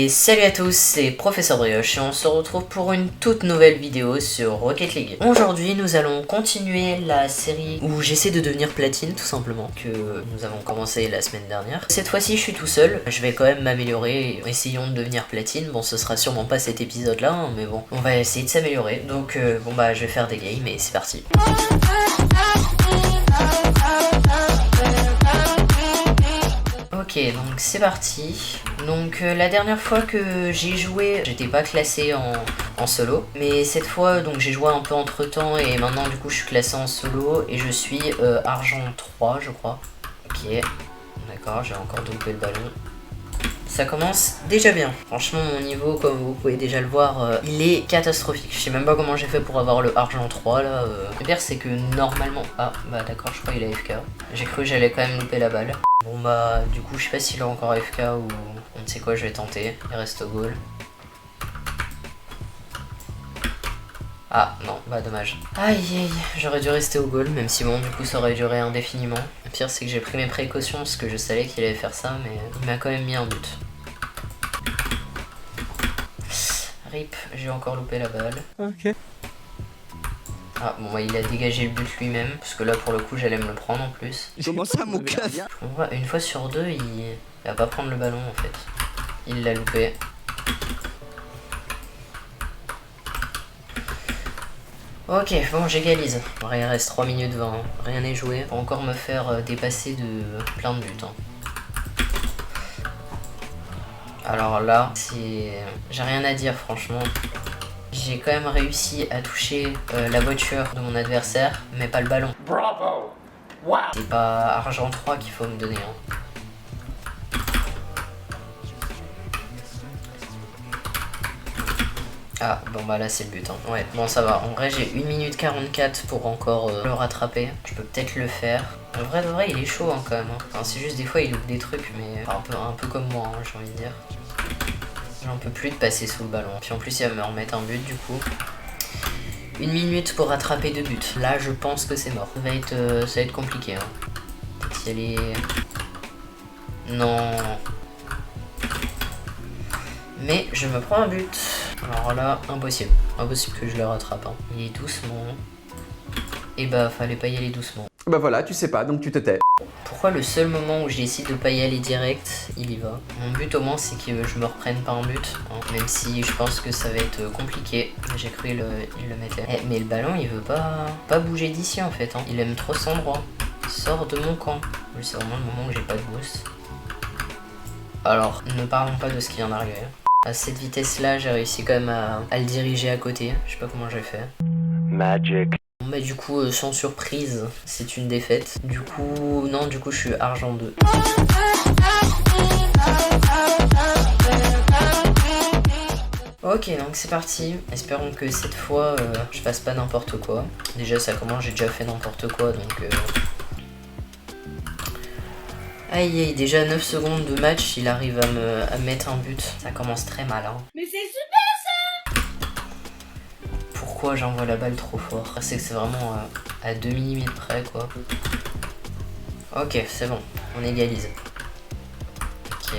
Et salut à tous, c'est Professeur Brioche et on se retrouve pour une toute nouvelle vidéo sur Rocket League. Aujourd'hui nous allons continuer la série où j'essaie de devenir platine tout simplement, que nous avons commencé la semaine dernière. Cette fois-ci je suis tout seul, je vais quand même m'améliorer, essayons de devenir platine. Bon, ce sera sûrement pas cet épisode là, hein, mais bon, on va essayer de s'améliorer. Donc bon bah je vais faire des games et c'est parti. Ok, donc c'est parti. Donc la dernière fois que j'ai joué, j'étais pas classé en solo. Mais cette fois, donc j'ai joué un peu entre temps et maintenant du coup je suis classé en solo et je suis argent 3 je crois. Ok, d'accord, j'ai encore dopé le ballon. Ça commence déjà bien. Franchement mon niveau, comme vous pouvez déjà le voir, il est catastrophique. Je sais même pas comment j'ai fait pour avoir le argent 3 là. Le pire c'est que normalement... Ah bah d'accord, je crois qu'il a AFK. J'ai cru que j'allais quand même louper la balle. Bon bah du coup je sais pas s'il est encore AFK ou on ne sait quoi, je vais tenter. Il reste au goal. Ah non, bah dommage. Aïe aïe, j'aurais dû rester au goal, même si bon du coup ça aurait duré indéfiniment. Le pire c'est que j'ai pris mes précautions parce que je savais qu'il allait faire ça, mais il m'a quand même mis un but. Rip, j'ai encore loupé la balle. Ok. Ah bon, il a dégagé le but lui-même, parce que là pour le coup j'allais me le prendre en plus. Comment ça mon casse? On voit, une fois sur deux il va pas prendre le ballon en fait. Il l'a loupé. Ok, bon j'égalise. Il reste 3 minutes 20, hein. Rien n'est joué. Faut encore me faire dépasser de plein de buts. Hein. Alors là, c'est... j'ai rien à dire franchement. J'ai quand même réussi à toucher la voiture de mon adversaire, mais pas le ballon. Bravo! Wow! C'est pas argent 3 qu'il faut me donner. Hein. Ah, bon bah là c'est le but. Hein. Ouais, bon ça va. En vrai j'ai 1 minute 44 pour encore le rattraper. Je peux peut-être le faire. En vrai de vrai il est chaud hein, quand même. Hein. Enfin, c'est juste des fois il loupe des trucs, mais enfin, un peu comme moi, hein, j'ai envie de dire. J'en peux plus de passer sous le ballon. Puis en plus il va me remettre un but du coup. 1 minute pour rattraper 2 buts. Là je pense que c'est mort. Ça va être compliqué. Hein. Peut-être y aller... Non. Mais je me prends un but. Alors là, impossible. Impossible que je le rattrape. Hein. Il est doucement. Et bah fallait pas y aller doucement. Bah voilà, tu sais pas, donc tu te tais. Pourquoi le seul moment où je décide de pas y aller direct, il y va? Mon but au moins c'est que je me reprenne pas un but, hein, même si je pense que ça va être compliqué. J'ai cru il le mettait. Mais le ballon il veut pas bouger d'ici en fait, hein. Il aime trop cet endroit. Sors de mon camp. C'est vraiment le moment où j'ai pas de boost. Alors, ne parlons pas de ce qui vient d'arriver. À cette vitesse là, j'ai réussi quand même à le diriger à côté. Je sais pas comment j'ai fait. Magic. Bon bah du coup sans surprise c'est une défaite. Du coup non, du coup je suis argent 2. Ok, donc c'est parti. Espérons que cette fois je fasse pas n'importe quoi. Déjà ça commence, j'ai déjà fait n'importe quoi donc aïe aïe, déjà 9 secondes de match, il arrive à me mettre un but. Ça commence très mal hein. Mais c'est super ça! Pourquoi j'envoie la balle trop fort? C'est que c'est vraiment à 2 mm près quoi. Ok, c'est bon, on égalise. Ok,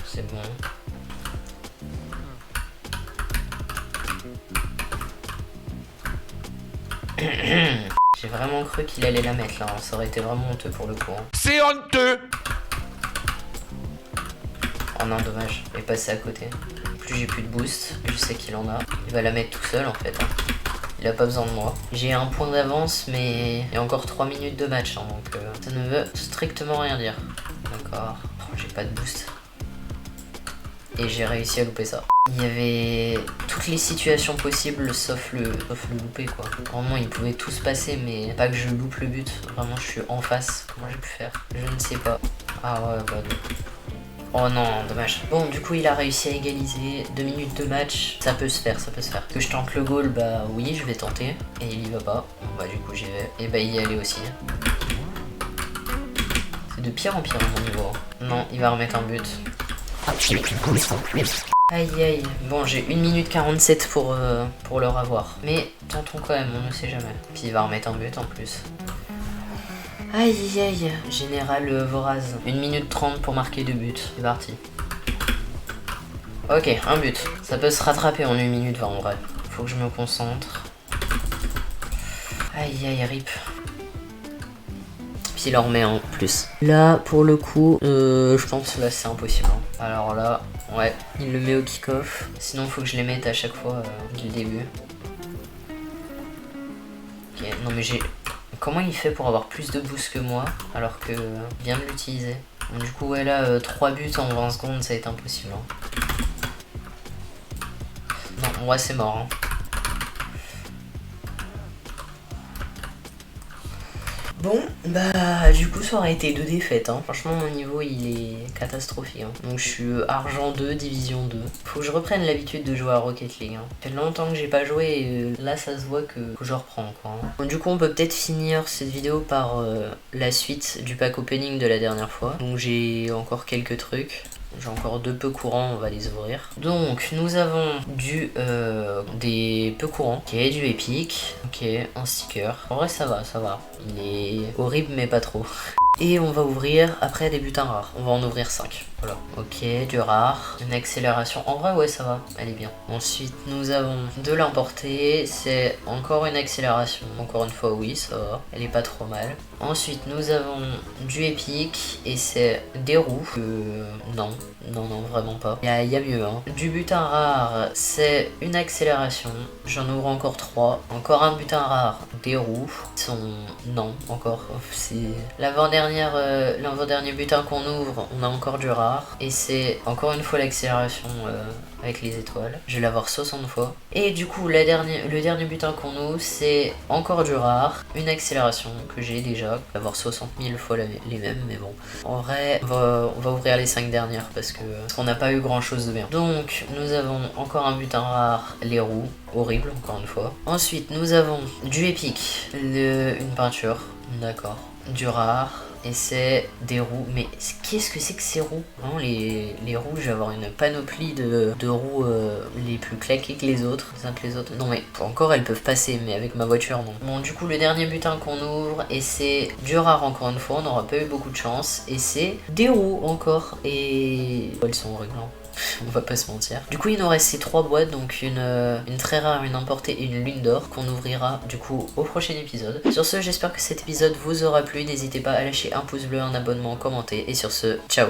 c'est bon. J'ai vraiment cru qu'il allait la mettre là, hein. Ça aurait été vraiment honteux pour le coup. Hein. C'est honteux. Oh non, dommage, il est passé à côté. Plus j'ai plus de boost, je sais qu'il en a. Il va la mettre tout seul en fait. Hein. Il a pas besoin de moi. J'ai un point d'avance, mais il y a encore 3 minutes de match, hein, donc ça ne veut strictement rien dire. D'accord, oh, j'ai pas de boost. Et j'ai réussi à louper ça. Il y avait toutes les situations possibles sauf le louper quoi. Vraiment il pouvait tout se passer mais pas que je loupe le but. Vraiment je suis en face. Comment j'ai pu faire? Je ne sais pas. Ah ouais bah oh non, dommage. Bon du coup il a réussi à égaliser. 2 minutes de match. Ça peut se faire, ça peut se faire. Que je tente le goal, bah oui je vais tenter. Et il y va pas. Bah du coup j'y vais. Et bah il y allait aussi. C'est de pire en pire mon niveau. Non, il va remettre un but. Aïe aïe, bon j'ai 1 minute 47 pour le revoir. Mais tentons quand même, on ne sait jamais. Puis il va remettre un but en plus. Aïe aïe, Général Voraz. 1 minute 30 pour marquer 2 buts, c'est parti. Ok, un but. Ça peut se rattraper en 1 minute 20 en vrai. Faut que je me concentre. Aïe aïe rip. Puis il en remet en plus. Là pour le coup, je pense que là c'est impossible. Hein. Alors là, ouais, il le met au kick-off. Sinon faut que je les mette à chaque fois dès le début. Ok, non mais j'ai... Comment il fait pour avoir plus de boost que moi alors que je viens de l'utiliser? Du coup ouais là 3 buts en 20 secondes ça va être impossible. Hein. Non, ouais c'est mort. Hein. Bon, bah du coup ça aurait été 2 défaites, hein. Franchement mon niveau il est catastrophique. Hein. Donc je suis argent 2, division 2. Faut que je reprenne l'habitude de jouer à Rocket League. Hein. Ça fait longtemps que j'ai pas joué et là ça se voit que je reprends quoi. Hein. Donc, du coup on peut peut-être finir cette vidéo par la suite du pack opening de la dernière fois. Donc j'ai encore quelques trucs. J'ai encore 2 peu courants, on va les ouvrir. Donc nous avons des peu courants, ok, du épique, ok, un sticker. En vrai ça va, ça va. Il est horrible mais pas trop. Et on va ouvrir après des butins rares. On va en ouvrir 5. Voilà. Ok, du rare. Une accélération. En vrai, ouais, ça va. Elle est bien. Ensuite, nous avons de l'importé. C'est encore une accélération. Encore une fois, oui, ça va. Elle est pas trop mal. Ensuite, nous avons du épique. Et c'est des roues. Non. Non, non, vraiment pas. Il y a mieux, hein. Du butin rare, c'est une accélération. J'en ouvre encore 3. Encore un butin rare. Des roues. Ils sont... Non, encore. C'est l'avant-dernier butin qu'on ouvre, on a encore du rare. Et c'est encore une fois l'accélération avec les étoiles. Je vais l'avoir 60 fois. Et du coup, le dernier butin qu'on ouvre, c'est encore du rare. Une accélération que j'ai déjà. Je vais avoir 60 000 fois les mêmes, mais bon. En vrai, on va ouvrir les 5 dernières parce qu'on n'a pas eu grand chose de bien. Donc, nous avons encore un butin rare, les roues. Horrible, encore une fois. Ensuite, nous avons du épique, une peinture. D'accord. Du rare. Et c'est des roues. Mais qu'est-ce que c'est que ces roues? Vraiment, les roues, je vais avoir une panoplie de roues les plus claquées que les autres. Les uns que les autres. Non mais encore elles peuvent passer, mais avec ma voiture non. Bon du coup le dernier butin qu'on ouvre, et c'est du rare encore une fois, on n'aura pas eu beaucoup de chance. Et c'est des roues encore. Et elles sont horribles. On va pas se mentir. Du coup il nous reste ces 3 boîtes, donc une très rare, une importée et une lune d'or qu'on ouvrira du coup au prochain épisode. Sur ce, j'espère que cet épisode vous aura plu. N'hésitez pas à lâcher un pouce bleu, un abonnement, commenter, et sur ce, ciao.